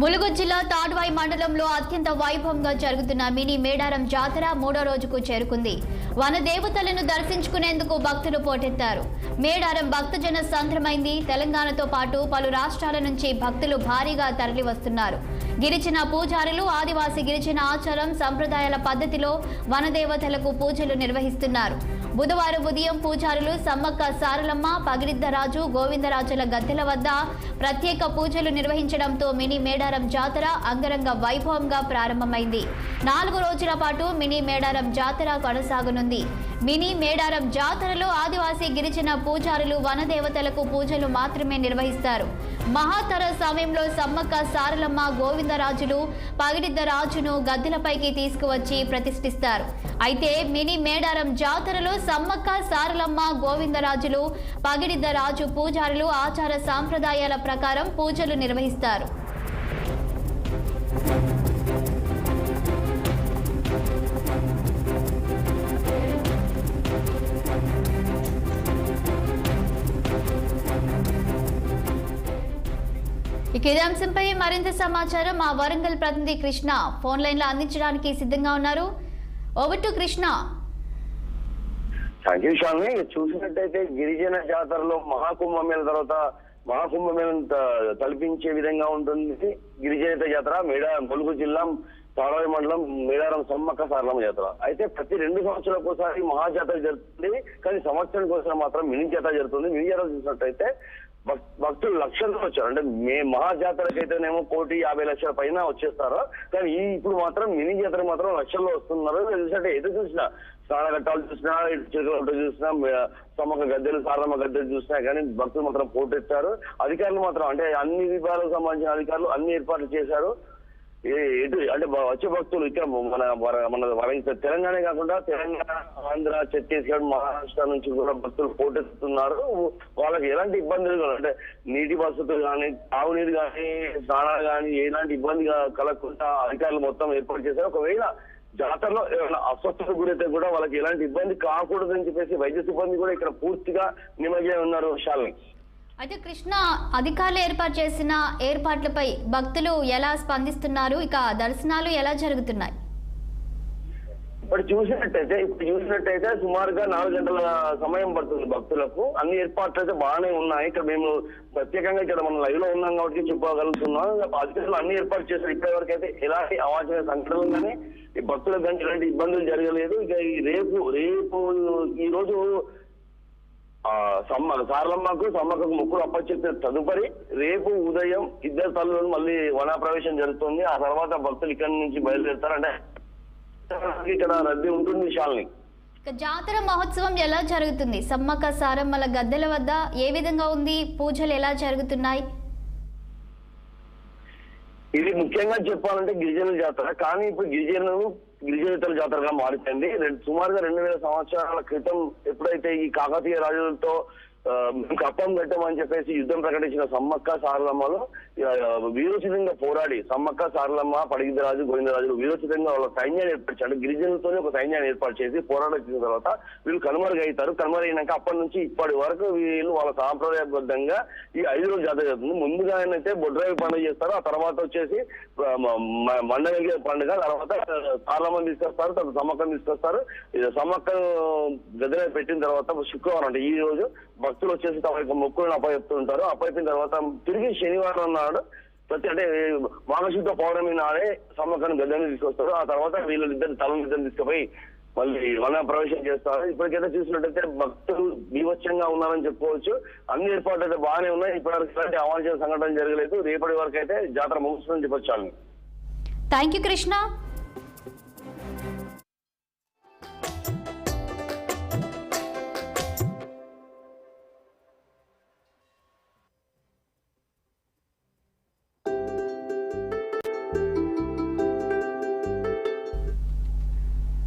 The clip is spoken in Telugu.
ములుగు జిల్లా తాడ్వాయి మండలంలో అత్యంత వైభవంగా జరుగుతున్న మినీ మేడారం జాతర 3వ రోజుకు చేరుకుంది. వన దేవతలను దర్శించుకునేందుకు భక్తులు పోటెత్తారు. మేడారం భక్తజన సంద్రమైంది. తెలంగాణతో పాటు పలు రాష్ట్రాల నుంచి భక్తులు భారీగా తరలి వస్తున్నారు. గిరిజన పూజారులు ఆదివాసీ గిరిజన ఆచారం సంప్రదాయాల పద్ధతిలో వనదేవతలకు పూజలు నిర్వహిస్తున్నారు. బుధవారం ఉదయం పూజారులు సమ్మక్క సారలమ్మ, పగిడిద్దరాజు, గోవిందరాజుల గద్దెల వద్ద ప్రత్యేక పూజలు నిర్వహించడంతో మినీ మేడారం జాతర అంగరంగ వైభవంగా ప్రారంభమైంది. 4 రోజుల పాటు మినీ మేడారం జాతర కొనసాగనుంది. మినీ మేడారం జాతరలో ఆదివాసీ గిరిజన పూజారులు వనదేవతలకు పూజలు మాత్రమే నిర్వహిస్తారు. మహాతర సమయంలో సమ్మక్క సారలమ్మ, గోవిందరాజులు పగిడిద్దరాజును గద్దెలపైకి తీసుకువచ్చి ప్రతిష్ఠిస్తారు. అయితే మినీ మేడారం జాతరలో సమ్మక్క సారలమ్మ, గోవిందరాజులు, పగిడిద్దరాజు పూజారులు ఆచార సాంప్రదాయాల ప్రకారం పూజలు నిర్వహిస్తారు. ఇక ఇదే అంశంపై మరింత సమాచారం మా వరంగల్ ప్రతినిధి కృష్ణ ఫోన్ లైన్ లో అందించడానికి సిద్ధంగా ఉన్నారు. Over to Krishna. సంఖ్యశాన్ని చూసినట్టయితే గిరిజన జాతరలో మహాకుంభమేళ తర్వాత మహాకుంభమేళం తలపించే విధంగా ఉంటుంది గిరిజన జాతర ములుగు జిల్లా తాడాయి మండలం మేడారం సమ్మక్క సారలమ్మ జాతర. అయితే ప్రతి 2 సంవత్సరాలకు ఒకసారి మహాజాతర జరుగుతుంది, కానీ సంవత్సరానికి ఒకసారి మాత్రం మినీ జాతర జరుగుతుంది. మినీ జాతర చూసినట్టయితే భక్తులు లక్షలతో వచ్చారు. అంటే మహాజాతరకైతేనేమో 1,50,00,000 పైన వచ్చేస్తారు, కానీ ఇప్పుడు మాత్రం మినీ జాతర మాత్రం లక్షల్లో వస్తున్నారు. ఎందుకంటే ఎటు చూసినా స్నానఘట్టాలు చూసినా, చిరుకలు చూసినా, సమ్మక్క గద్దెలు, సారలమ్మ గద్దెలు చూసినా కానీ భక్తులు మాత్రం పోటెత్తారు. అధికారులు మాత్రం అంటే అన్ని విభాగాలకు సంబంధించిన అధికారులు అన్ని ఏర్పాట్లు చేశారు. ఎటు అంటే వచ్చే భక్తులు ఇక్కడ మన తెలంగాణ కాకుండా తెలంగాణ, ఆంధ్ర, ఛత్తీస్గఢ్, మహారాష్ట్ర నుంచి కూడా భక్తులు పోటెత్తుతున్నారు. వాళ్ళకి ఎలాంటి ఇబ్బందులు అంటే నీటి వసతులు కానీ, తాగునీరు కానీ, స్నానాలు కానీ ఎలాంటి ఇబ్బంది కలగకుండా అధికారులు మొత్తం ఏర్పాటు చేశారు. ఒకవేళ జాతరలో ఏమైనా అస్వస్థతకు గురైతే కూడా వాళ్ళకి ఎలాంటి ఇబ్బంది కాకూడదని చెప్పేసి వైద్య సిబ్బంది కూడా ఇక్కడ పూర్తిగా నిమగ్నమై ఉన్నారు. శాలిని, అయితే కృష్ణ, అధికారులు ఏర్పాటు చేసిన ఏర్పాట్లపై భక్తులు ఎలా స్పందిస్తున్నారు? ఇక దర్శనాలు ఎలా జరుగుతున్నాయి? ఇప్పుడు చూసినట్టయితే సుమారుగా 4 గంటల సమయం పడుతుంది భక్తులకు. అన్ని ఏర్పాట్లు అయితే బాగానే ఉన్నాయి. ఇక్కడ మేము ప్రత్యేకంగా ఇక్కడ మనం లైవ్ లో ఉన్నాం కాబట్టి చెప్పగలుగుతున్నాం. అధికారులు అన్ని ఏర్పాటు చేశారు. ఇప్పటి వరకు అయితే ఎలాంటి అవాంఛనీయ సంఘటనలు కానీ ఈ భక్తులకు కానీ ఎలాంటి ఇబ్బందులు జరగలేదు. ఇక రేపు ఈ రోజు సారలమ్మకు సమ్మక్కకు మొక్కులు అప్పచెప్పిన తదుపరి రేపు ఉదయం ఇద్దరు తల్లులను మళ్ళీ వనాప్రవేశం జరుగుతుంది. ఆ తర్వాత భక్తులు ఇక్కడి నుంచి బయలుదేరుతారు. అంటే ఇక్కడ రద్దీ ఉంటుంది. శాలిని, జాతర మహోత్సవం ఎలా జరుగుతుంది? సమ్మక్క సారమ్మల గద్దెల వద్ద ఏ విధంగా ఉంది? పూజలు ఎలా జరుగుతున్నాయి? ఇది ముఖ్యంగా చెప్పాలంటే గిరిజన జాతర, కానీ ఇప్పుడు గిరిజనేతల జాతరగా మారిపోయింది. సుమారుగా 2000 సంవత్సరాల క్రితం ఎప్పుడైతే ఈ కాకతీయ రాజులతో కప్పం కట్టమని చెప్పేసి యుద్ధం ప్రకటించిన సమ్మక్క సారలమ్మలు వీరోచితంగా పోరాడి సమ్మక్క సారలమ్మ, పడిగిద్దరాజు, గోవిందరాజులు వీరోచితంగా వాళ్ళ సైన్యాన్ని ఏర్పరిచాడు. గిరిజనులతోనే ఒక సైన్యాన్ని ఏర్పాటు చేసి పోరాడించిన తర్వాత వీళ్ళు కనుమరుగవుతారు. కనుమరుగైనాక అప్పటి నుంచి ఇప్పటి వరకు వీళ్ళు వాళ్ళ సాంప్రదాయబద్ధంగా ఈ 5 రోజుల జాతర జరుగుతుంది. ముందుగా అయితే బొడ్రాయి పండుగ చేస్తారు, ఆ తర్వాత వచ్చేసి మండగ పండుగ, తర్వాత సారలమ్మని తీసుకొస్తారు, తర్వాత సమ్మక్కను తీసుకొస్తారు. సమ్మక్క గదిలో పెట్టిన తర్వాత శుక్రవారం అంటే ఈ రోజు భక్తులు వచ్చేసి తమ యొక్క మొక్కులను అప్పచెప్తుంటారు. అప్పచెప్పిన తర్వాత తిరిగి శనివారం నాడు అంటే మాఘశుద్ధ పౌర్ణమి నాడే సమ్మక్కను గద్దెని తీసుకొస్తారు. ఆ తర్వాత వీళ్ళిద్దరు తలని తీసుకుపోయి మళ్ళీ వన ప్రవేశం చేస్తారు. ఇప్పటికైతే చూసినట్టయితే భక్తులు బీభత్సంగా ఉన్నారని చెప్పుకోవచ్చు. అన్ని ఏర్పాట్లు అయితే బాగానే ఉన్నాయి. ఇప్పటివరకు ఇలాంటి అవాంఛనీయ సంఘటన జరగలేదు. రేపటి వరకు అయితే జాతర ముగుస్తుందని చెప్పొచ్చు. Thank you Krishna.